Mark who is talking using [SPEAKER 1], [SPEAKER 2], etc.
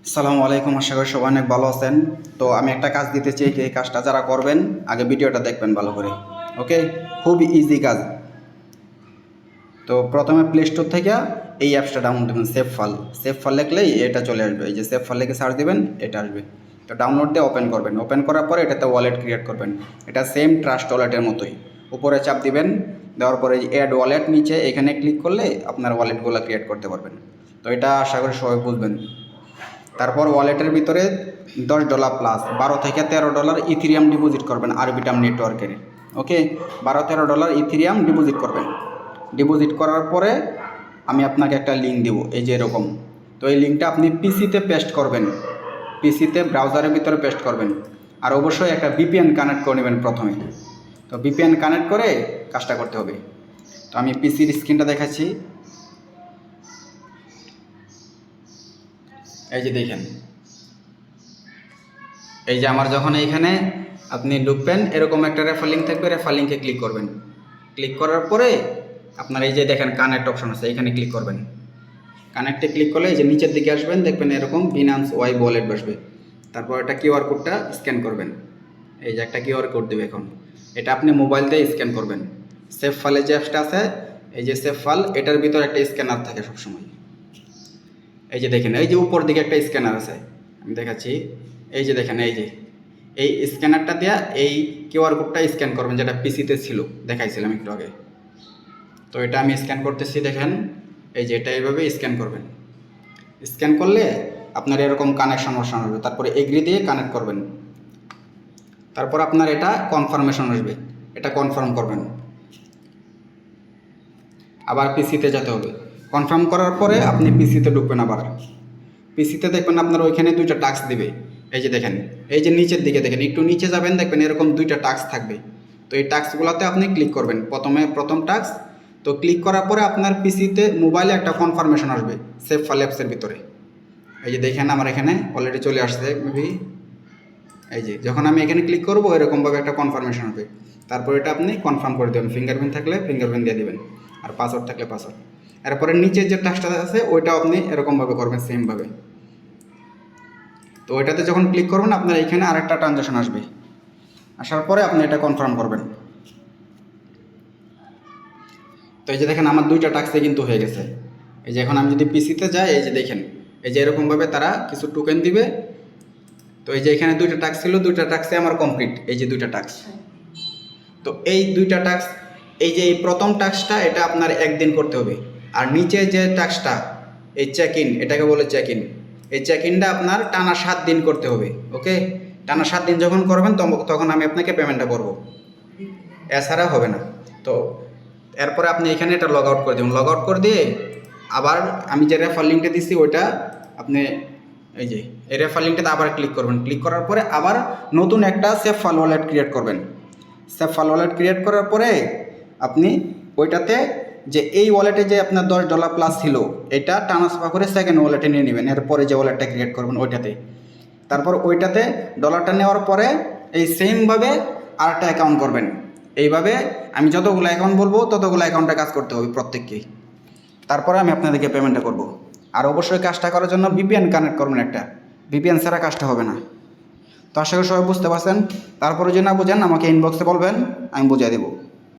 [SPEAKER 1] আসসালামু আলাইকুম, আশা করি সবাই অনেক ভালো আছেন। তো আমি একটা কাজ দিতে চাই, এই কাজটা যারা করবেন আগে ভিডিওটা দেখবেন ভালো করে। ওকে, খুব ইজি কাজ। তো প্রথমে প্লে স্টোর থেকে এই অ্যাপসটা ডাউনলোড দেবেন, সেভ ফাইল লিখলেই এটা চলে আসবে। এই যে সেভ ফাইল লিখে সার্চ দেবেন, এটা আসবে। তো ডাউনলোড দিয়ে ওপেন করবেন। ওপেন করার পরে এটাতে ওয়ালেট ক্রিয়েট করবেন। এটা সেম ট্রাস্ট ওয়ালেটের মতোই। উপরে চাপ দিবেন, দেওয়ার পরে অ্যাড ওয়ালেট নিচে এখানে ক্লিক করলে আপনার ওয়ালেটগুলো ক্রিয়েট করতে পারবেন। তো এটা আশা করি সবাই বুঝবেন। তারপর ওয়ালেটের ভিতরে $10 প্লাস $12 থেকে $13 ইথিরিয়াম ডিপোজিট করবেন আরবিটাম নেটওয়ার্কের। ওকে, $12-13 ইথিরিয়াম ডিপোজিট করবেন। ডিপোজিট করার পরে আমি আপনাকে একটা লিঙ্ক দেবো, এই যে এরকম। তো এই লিঙ্কটা আপনি পিসিতে পেস্ট করবেন, পিসিতে ব্রাউজারের ভিতরে পেস্ট করবেন। আর অবশ্যই একটা ভিপিএন কানেক্ট করে নেবেন প্রথমে। তো ভিপিএন কানেক্ট করে কাজটা করতে হবে। তো আমি পিসির স্ক্রিনটা দেখাচ্ছি, এই যে দেখেন। এই যে আমার যখন এইখানে আপনি ঢুকবেন, এরকম একটা রেফার লিঙ্ক থাকবে, রেফার লিঙ্কে ক্লিক করবেন। ক্লিক করার পরে আপনার এই যে দেখেন কানেক্ট অপশন আছে, এখানে ক্লিক করবেন। কানেক্টে ক্লিক করলে এই যে নিচের দিকে আসবেন, দেখবেন এরকম বিনান্স ওয়াই ওয়ালেট বসবে। তারপর একটা কিউআর কোডটা স্ক্যান করবেন। এই যে একটা কিউআর কোড দেবে এখন, এটা আপনি মোবাইল দিয়ে স্ক্যান করবেন। সেভ ফাইলে যে অ্যাপসটা আছে, এই যে সেভ ফাইল, এটার ভিতরে একটা স্ক্যানার থাকে সবসময়। এই যে দেখেন, এই যে উপর দিকে একটা স্ক্যানার আছে, আমি দেখাচ্ছি। এই যে দেখেন, এই যে এই স্ক্যানারটা দিয়ে এই কিউআর কোডটা স্ক্যান করবেন, যেটা পিসিতে ছিল, দেখাইছিলাম একটু আগে। তো এটা আমি স্ক্যান করতেছি, দেখেন। এই যে এটা এইভাবে স্ক্যান করবেন। স্ক্যান করলে আপনার এরকম কানেকশন অপশন আসবে, তারপরে এগ্রি দিয়ে কানেক্ট করবেন। তারপর আপনার এটা কনফার্মেশন আসবে, এটা কনফার্ম করবেন। আবার পিসিতে যেতে হবে। কনফার্ম করার পরে আপনি পিসিতে ঢুকবেন। আবার পিসিতে দেখবেন আপনার ওইখানে দুইটা টাস্ক দিবে। এই যে দেখেন, এই যে নিচের দিকে দেখেন, একটু নিচে যাবেন, দেখবেন এরকম দুইটা টাস্ক থাকবে। তো এই টাস্কগুলোতে আপনি ক্লিক করবেন। প্রথম টাস্ক। তো ক্লিক করার পরে আপনার পিসিতে মোবাইলে একটা কনফার্মেশন আসবে সেভ ফাইল অ্যাপসের ভিতরে। এই যে দেখেন আমার এখানে অলরেডি চলে আসছে মেবি। এই যে যখন আমি এখানে ক্লিক করবো, এরকমভাবে একটা কনফার্মেশন হবে। তারপর এটা আপনি কনফার্ম করে দেবেন। ফিঙ্গারপ্রিন্ট থাকলে ফিঙ্গারপ্রিন্ট দিয়ে দেবেন, আর পাসওয়ার্ড থাকলে পাসওয়ার্ড। এরপরে নিচের যে টাস্কটা আছে ওইটাও আপনি এরকমভাবে করবেন, সেমভাবে। তো ওইটাতে যখন ক্লিক করবেন, আপনার এখানে আরেকটা ট্রানজাকশন আসবে। আসার পরে আপনি এটা কনফার্ম করবেন। তো এই যে দেখেন আমার দুইটা টাস্কে কিন্তু হয়ে গেছে। এই যে এখন আমি যদি পিসিতে যাই, এই যে দেখেন, এই যে এরকমভাবে তারা কিছু টোকেন দিবে। তো এই যে এখানে দুইটা টাস্ক ছিল, দুইটা টাস্কে আমার কমপ্লিট। এই যে দুইটা টাস্ক। তো এই দুইটা টাস্ক, এই যে এই প্রথম টাস্কটা, এটা আপনার একদিন করতে হবে। আর নিচে যে টাস্কটা, এই চেক ইন, এটাকে বলে চেক ইন। এই চেক ইনটা আপনার টানা 7 দিন করতে হবে। ওকে, টানা 7 দিন যখন করবেন তখন আমি আপনাকে পেমেন্টটা করব, এছাড়া হবে না। তো এরপরে আপনি এখানে এটা লগ আউট করে দেবেন। লগ আউট করে দিয়ে আবার আমি যে রেফার লিঙ্কটা দিচ্ছি ওইটা আপনি, এই যে এই রেফার লিঙ্কটাতে আবার ক্লিক করবেন। ক্লিক করার পরে আবার নতুন একটা সেভ ফাইল ওয়ালেট ক্রিয়েট করবেন। সেভ ফাইল ওয়ালেট ক্রিয়েট করার পরে আপনি ওইটাতে যে এই ওয়ালেটে যে আপনার $10 প্লাস ছিল, এটা ট্রান্সফার করে সেকেন্ড ওয়ালেটে নিয়ে নেবেন। এরপরে যে ওয়ালেটটা ক্রিয়েট করবেন ওইটাতে, তারপর ওইটাতে ডলারটা নেওয়ার পরে এই সেমভাবে আরেকটা অ্যাকাউন্ট করবেন। এইভাবে আমি যতগুলো অ্যাকাউন্ট বলবো ততগুলো অ্যাকাউন্টে কাজ করতে হবে প্রত্যেককেই। তারপরে আমি আপনাদেরকে পেমেন্টটা করব। আর অবশ্যই কাজটা করার জন্য ভিপিএন কানেক্ট করবেন একটা, ভিপিএন ছাড়া কাজটা হবে না। তো আশা করি সবাই বুঝতে পারছেন। তারপরে যদি না বুঝেন আমাকে ইনবক্সে বলবেন, আমি বুঝিয়ে দেবো।